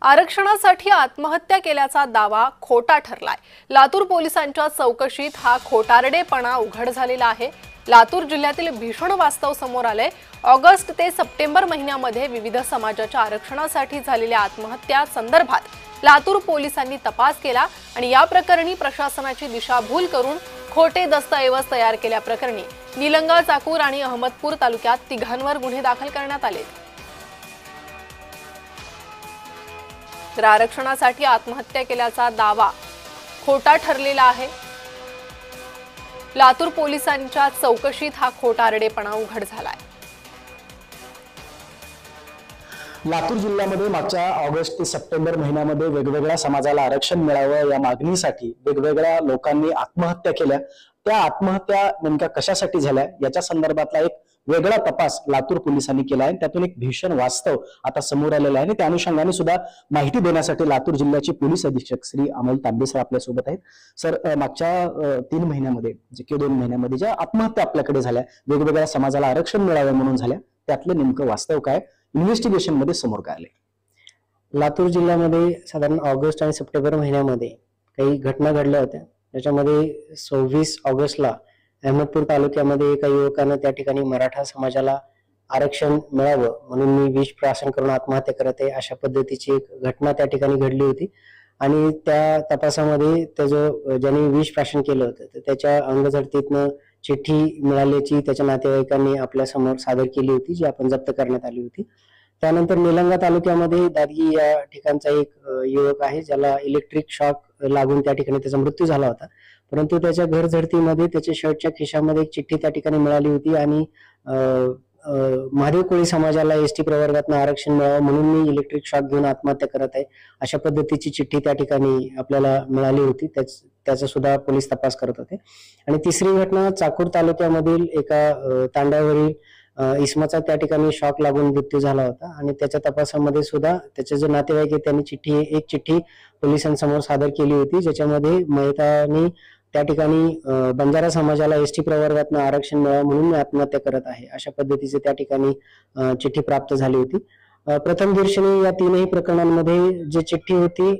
आरक्षणासाठी आत्महत्या केल्याचा दावा खोटा ठरलाय। लातूर पोलिसांच्या चौकशीत हा खोटारडेपणा उघड झालेला आहे। लातूर जिल्ह्यातील भीषण वास्तव समोर आले। ऑगस्ट ते सप्टेंबर महिन्यामध्ये विविध समाजाच्या आरक्षणासाठी झालेल्या आत्महत्या संदर्भात लातूर पोलिसांनी तपास केला आणि या प्रकरणी प्रशासनाची दिशाभूल करून खोटे दस्तऐवज तयार केल्याप्रकरणी निलंगा, चाकूर आणि अहमदपूर तालुक्यात तिघांवर गुन्हे दाखल करण्यात आले। तर आरक्षणासाठी आत्महत्या केल्याचा दावा खोटा ठरलेला आहे। लातूर पोलिसांच्या चौकशीत हा खोटारडेपणा उघड झालाय। लातूर जिल्ह्यामध्ये मागच्या ऑगस्ट ते सप्टेंबर महिन्यामध्ये वेगवेगळ्या समाजाला आरक्षण मिळावं या मागणीसाठी वेगवेगळ्या लोकांनी आत्महत्या केल्या। त्या आत्महत्या नेमक्या कशासाठी झाल्या याच्या संदर्भातला एक वेगळा तपास लातूर पोलिसांनी केला आहे। त्यातून एक भीषण वास्तव आता समोर आलेलं आहे आणि त्या अनुषंगाने सुद्धा माहिती देण्यासाठी लातूर जिल्ह्याचे पोलीस अधीक्षक श्री अमोल तांबे सर आपल्या सोबत आहेत। सर, मागच्या 3 महिन्यामध्ये जे की 2 महिन्यामध्ये ज्या आत्महत्या आपल्याकडे झाल्या, वेगवेगळ्या समाजाला आरक्षण मिळावं म्हणून झाल्या, त्यातलं नेमकं वास्तव काय, इन्व्हेस्टिगेशन मध्ये समोर काय आले? लातूर जिल्ह्यामध्ये साधारण ऑगस्ट आणि सप्टेंबर महिन्यामध्ये काही घटना घडल्या होत्या। त्याच्यामध्ये 26 ऑगस्टला अहमदपूर तालुक्यामध्ये एका युवकानं त्या ठिकाणी मराठा समाजाला आरक्षण मिळावं म्हणून मी विष प्राशन करून आत्महत्या करत आहे अशा पद्धतीची एक घटना त्या ठिकाणी घडली होती। आणि त्या तपासामध्ये ज्याने विष प्राशन केलं होतं तर त्याच्या अंगझडतीतनं चिठ्ठी मिळाल्याची त्याच्या नातेवाईकांनी आपल्या समोर सादर केली होती, जी आपण जप्त करण्यात आली होती। त्यानंतर निलंगा तालुक्यामध्ये दादगी या ठिकाणचा एक युवक आहे, ज्याला इलेक्ट्रिक शॉक लागून त्या ठिकाणी त्याचा मृत्यू झाला होता। परंतु त्याच्या घर झडतीमध्ये त्याच्या शर्टच्या खिशामध्ये एक चिठ्ठी त्या ठिकाणी मिळाली होती आणि महादेव कोळी समाजाला एसटी प्रवर्गातून आरक्षण मिळावं म्हणून मी इलेक्ट्रिक शॉक घेऊन आत्महत्या करत आहे अशा पद्धतीची चिठ्ठी त्या ठिकाणी आपल्याला मिळाली होती। त्याचा सुद्धा पोलीस तपास करत होते। आणि तिसरी घटना चाकूर तालुक्यामधील एका तांड्यावरील इसमाचा त्या ठिकाणी शॉक लागून मृत्यू झाला होता आणि त्याच्या तपासामध्ये सुद्धा त्याचे जे नातेवाईक आहेत त्यांनी एक चिठ्ठी पोलिसांसमोर सादर केली होती, ज्याच्यामध्ये मयतांनी त्या ठिकाणी बंजारा समाजाला एसटी प्रवर्गातून आरक्षण मिळावं म्हणून मी आत्महत्या करत आहे अशा पद्धतीचे त्या ठिकाणी चिठ्ठी प्राप्त झाली होती। प्रथम दर्शनी या तीनही प्रकरणांमध्ये जी चिठ्ठी होती,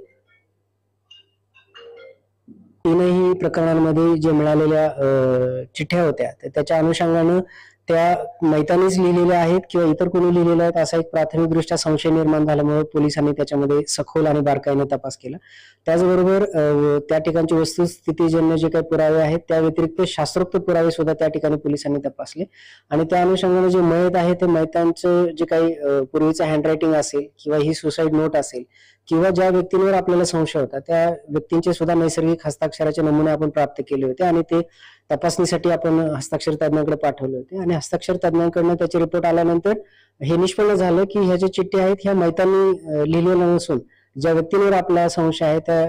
तीनही प्रकरणांमध्ये जे मिळालेल्या चिठ्ठ्या होत्या त्याच्या अनुषंगाने त्या मैतानीच लिहिलेल्या आहेत किंवा इतर कोणी लिहिलेल्या आहेत असा एक प्राथमिकदृष्ट्या संशय निर्माण झाल्यामुळे पोलिसांनी त्याच्यामध्ये सखोल आणि बारकाईने तपास केला। त्याचबरोबर त्या ठिकाणची वस्तुस्थितीजन्य जे काही पुरावे आहेत त्या व्यतिरिक्त शास्त्रोक्त पुरावे सुद्धा त्या ठिकाणी पोलिसांनी तपासले आणि त्या अनुषंगाने जे मयत आहे ते मयतांचं जे काही पूर्वीचं हँडरायटिंग असेल किंवा ही सुसाईड नोट असेल किंवा ज्या व्यक्तींवर आपल्याला संशय होता त्या व्यक्तींचे सुद्धा नैसर्गिक हस्ताक्षराचे नमुने आपण प्राप्त केले होते आणि ते तपासणीसाठी आपण हस्ताक्षर तज्ञांकडे पाठवले होते आणि हस्ताक्षर तज्ञांकडून त्याचे रिपोर्ट आल्यानंतर हे निष्पन्न झालं की ह्या ज्या चिठ्ठी आहेत ह्या मैतांनी लिहिलेल्या नसून ज्या व्यक्तींवर आपला संशय आहे त्या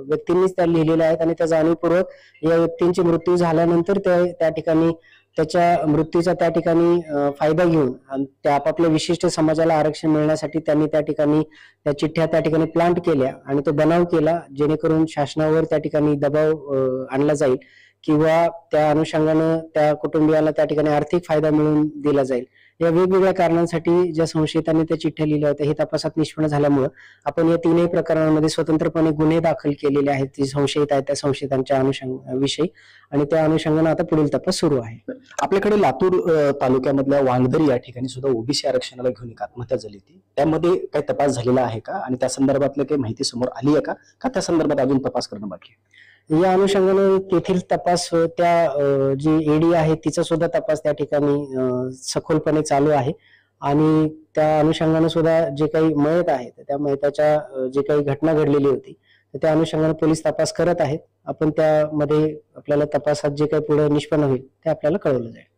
व्यक्तींनीच त्या लिहिलेल्या आहेत आणि त्या जाणीवपूर्वक या व्यक्तींचे मृत्यू झाल्यानंतर त्या ठिकाणी त्याच्या मृत्यूचा त्या ठिकाणी फायदा घेऊन त्या आपापल्या विशिष्ट समाजाला आरक्षण मिळण्यासाठी त्यांनी त्या ठिकाणी त्या चिठ्ठ्या त्या ठिकाणी प्लांट केल्या आणि तो बनाव केला, जेणेकरून शासनावर त्या ठिकाणी दबाव आणला जाईल किंवा त्या अनुषंगाने त्या कुटुंबियाला त्या ठिकाणी आर्थिक फायदा मिळवून दिला जाईल। या वेगवेगळ्या कारणांसाठी ज्या संशयितांनी त्या चिठ्ठ्या लिहिल्या होत्या हे तपासात निष्पन्न झाल्यामुळे आपण या तीनही प्रकरणांमध्ये स्वतंत्रपणे गुन्हे दाखल केलेले आहेत जे संशयित आहेत त्या संशयितांच्या विषयी आणि त्या अनुषंगाने आता पुढील तपास सुरू आहे। आपल्याकडे लातूर तालुक्यामधल्या वांगदरी या ठिकाणी सुद्धा ओबीसी आरक्षणाला घेऊन एक आत्महत्या झाली होती, त्यामध्ये काही तपास झालेला आहे का आणि त्या संदर्भातलं काही माहिती समोर आली आहे का त्या संदर्भात अजून तपास करणं बाकी आहे? या अनुषंगाने तेथील तपास त्या जी ईडी आहे तिचा सुद्धा तपास त्या ठिकाणी सखोलपणे चालू आहे आणि त्या अनुषंगाने सुद्धा जे काही मयत आहेत त्या मयताच्या जे काही घटना घडलेली होती त्या अनुषंगाने पोलीस तपास करत आहेत। आपण त्यामध्ये आपल्याला तपासात जे काही पुढे निष्पन्न होईल ते आपल्याला कळवलं जाईल।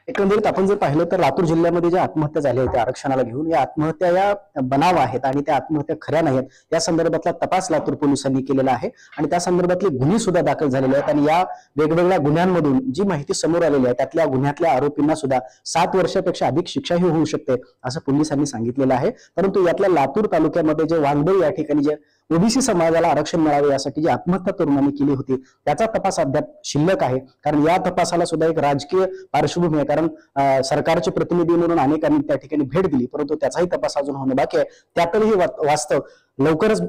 एकंदरीत आपण जर पाहिलं तर लातूर जिल्ह्यामध्ये ज्या आत्महत्या झाल्या होत्या आरक्षणाला घेऊन, या आत्महत्या या बनाव आहेत आणि त्या आत्महत्या खऱ्या नाहीत या संदर्भातला तपास लातूर पोलिसांनी केलेला आहे आणि त्या संदर्भातले गुन्हे सुद्धा दाखल झालेले आहेत आणि या वेगवेगळ्या गुन्ह्यांमधून जी माहिती समोर आलेली आहे त्यातल्या गुन्ह्यातल्या आरोपींना सुद्धा 7 वर्षापेक्षा अधिक शिक्षाही होऊ शकते असं पोलिसांनी सांगितलेलं आहे। परंतु यातल्या लातूर तालुक्यामध्ये जे वांगदरी या ठिकाणी जे ओबीसी समाजाला आरक्षण मिळावे यासाठी जी आत्महत्या तरुणांनी केली होती त्याचा तपास अद्याप शिल्लक आहे, कारण या तपासाला सुद्धा एक राजकीय पार्श्वभूमी आहे। कारण सरकारचे प्रतिनिधी म्हणून अनेकांनी त्या ठिकाणी भेट दिली, परंतु त्याचाही तपास अजून होणं बाकी आहे. त्यातही वास्तव लवकरच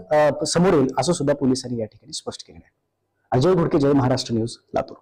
समोर येईल असं सुद्धा पोलिसांनी या ठिकाणी स्पष्ट केलं आहे. अजय घोडके, जय महाराष्ट्र न्यूज, लातूर.